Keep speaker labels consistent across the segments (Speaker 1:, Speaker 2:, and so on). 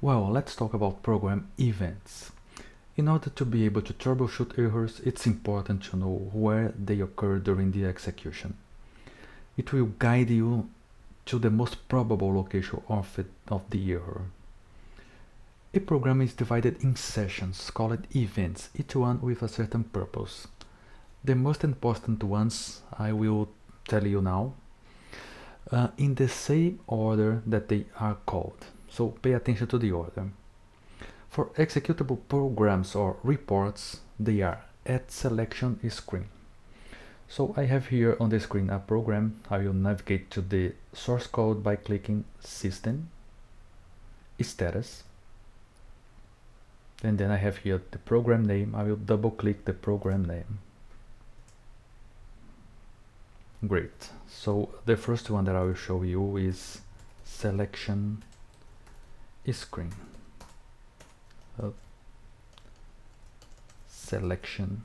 Speaker 1: Well, let's talk about program events. In order to be able to troubleshoot errors, it's important to know where they occur during the execution. It will guide you to the most probable location of the error. A program is divided in sessions called events, each one with a certain purpose. The most important ones I will tell you now, in the same order that they are called. So pay attention to the order. For executable programs or reports, they are at selection screen. So I have here on the screen a program. I will navigate to the source code by clicking System, Status, and then I have here the program name. I will double click the program name. Great. So the first one that I will show you is selection screen. Selection.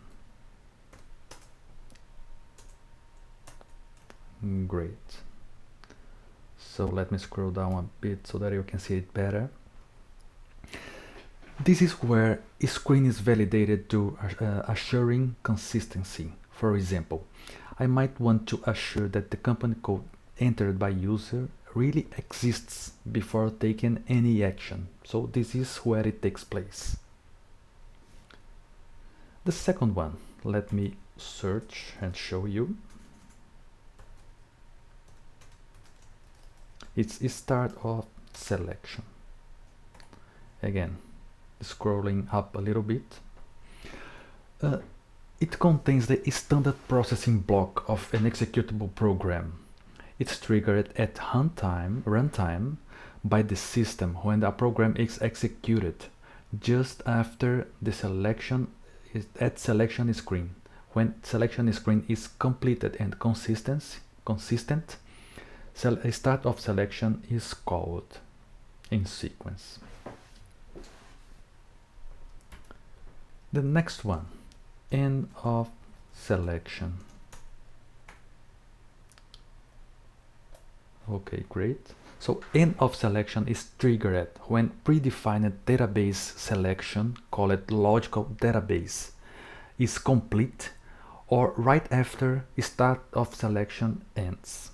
Speaker 1: Great. So let me scroll down a bit so that you can see it better. This is where a screen is validated to assuring consistency. For example, I might want to assure that the company code entered by user really exists before taking any action. So this is where it takes place. The second one, let me search and show you. It's a start of selection. Again, scrolling up a little bit. It contains the standard processing block of an executable program. It's triggered at runtime by the system when the program is executed, just after the selection screen. When selection screen is completed and consistent, a start of selection is called in sequence. The next one, end of selection. Okay, great. So end of selection is triggered when predefined database selection, called logical database, is complete or right after start of selection ends.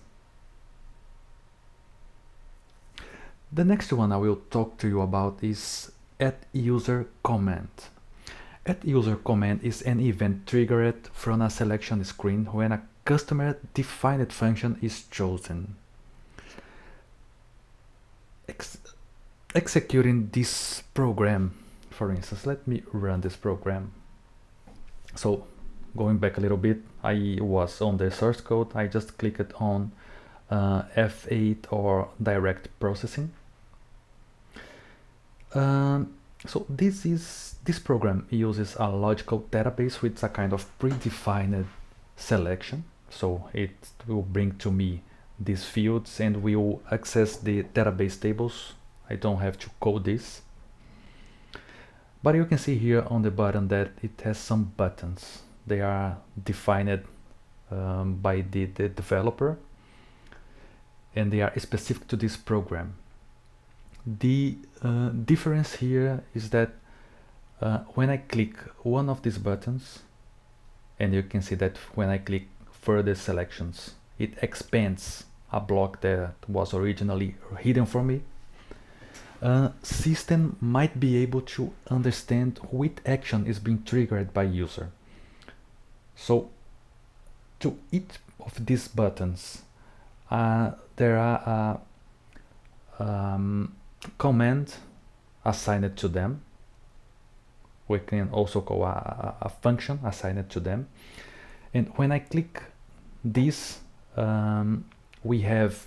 Speaker 1: The next one I will talk to you about is @user command. @user command is an event triggered from a selection screen when a customer defined function is chosen. Executing this program, for instance, let me run this program. So going back a little bit, I was on the source code. I just clicked on F8 or direct processing. So this program uses a logical database with a kind of predefined selection. So it will bring to me these fields and will access the database tables. I don't have to code this. But you can see here on the bottom that it has some buttons. They are defined by the developer, and they are specific to this program. The difference here is that when I click one of these buttons, and you can see that when I click further selections, it expands a block that was originally hidden for me. System might be able to understand which action is being triggered by user. So to each of these buttons, there are command assigned to them. We can also call a function assigned to them. And when I click this, we have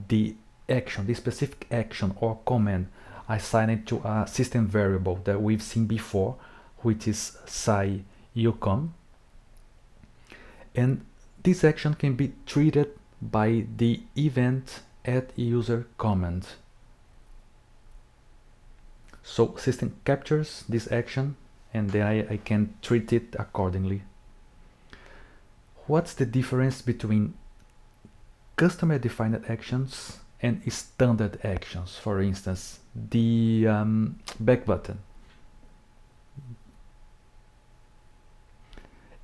Speaker 1: the action, the specific action or command assigned to a system variable that we've seen before, which is sci_ucom. And this action can be treated by the event @user command. So system captures this action and then I can treat it accordingly. What's the difference between customer defined actions and standard actions. For instance, the back button.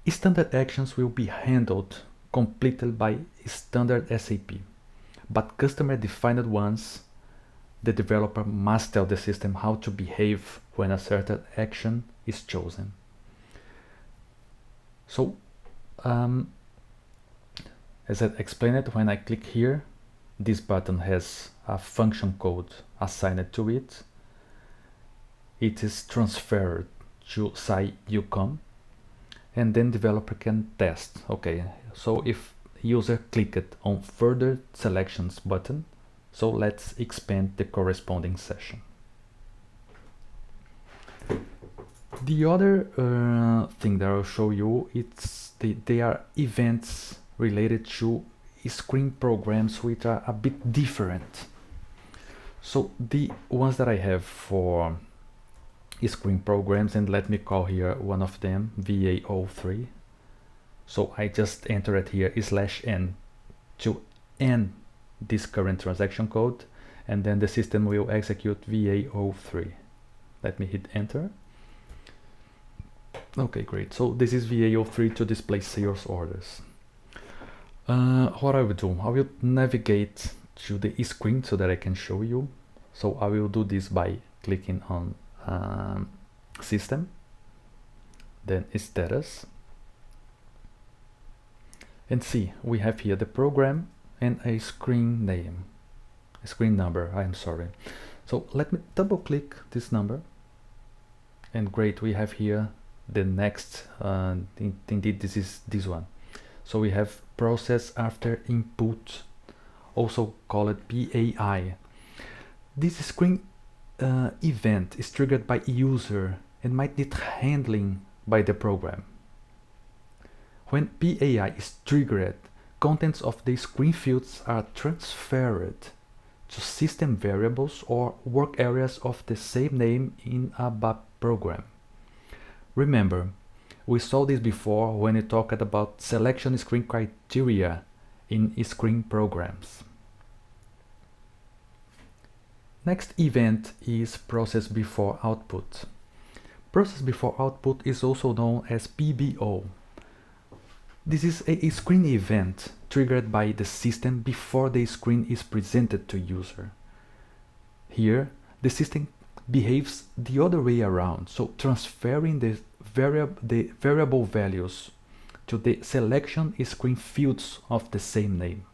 Speaker 1: Standard actions will be handled completed by standard SAP, but customer-defined ones, the developer must tell the system how to behave when a certain action is chosen. So, as I explained, when I click here, this button has a function code assigned to it. It is transferred to SciUcom, and then developer can test. Okay, so if user clicked on further selections button, so let's expand the corresponding session. The other thing that I'll show you, they are events related to screen programs which are a bit different. So the ones that I have for screen programs, and let me call here one of them VA03. So I just enter it here /n to end this current transaction code, and then the system will execute VA03. Let me hit enter. Okay, great. So this is VA03 to display sales orders. What I will do, I will navigate to the screen so that I can show you. So I will do this by clicking on system, then status, and see, we have here the program and a screen name, a screen number, I'm sorry. So let me double click this number, and great, we have here the next, indeed this is this one. So we have process after input, also called PAI. This screen event is triggered by user and might need handling by the program. When PAI is triggered, contents of the screen fields are transferred to system variables or work areas of the same name in a ABAP program. Remember, we saw this before when we talked about selection screen criteria in screen programs. Next event is process before output. Process before output is also known as PBO. This is a screen event triggered by the system before the screen is presented to user. Here, the system behaves the other way around, so transferring the variable values to the selection screen fields of the same name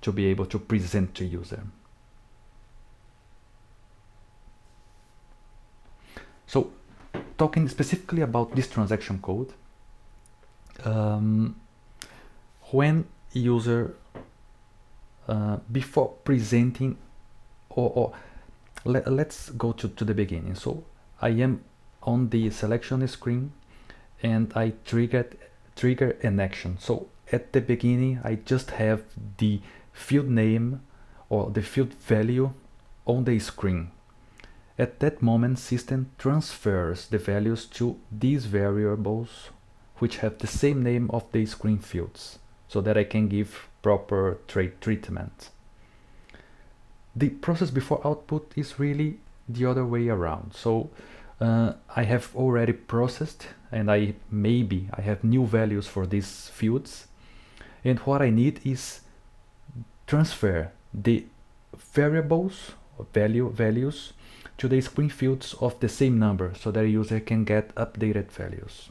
Speaker 1: to be able to present to user. So, talking specifically about this transaction code, when user before presenting, let's go to the beginning. So I am on the selection screen and I trigger an action. So at the beginning I just have the field name or the field value on the screen. At that moment, system transfers the values to these variables which have the same name of the screen fields, so that I can give proper treatment. The process before output is really the other way around. So I have already processed, and I have new values for these fields, and what I need is transfer the variables or values to the screen fields of the same number, so that a user can get updated values.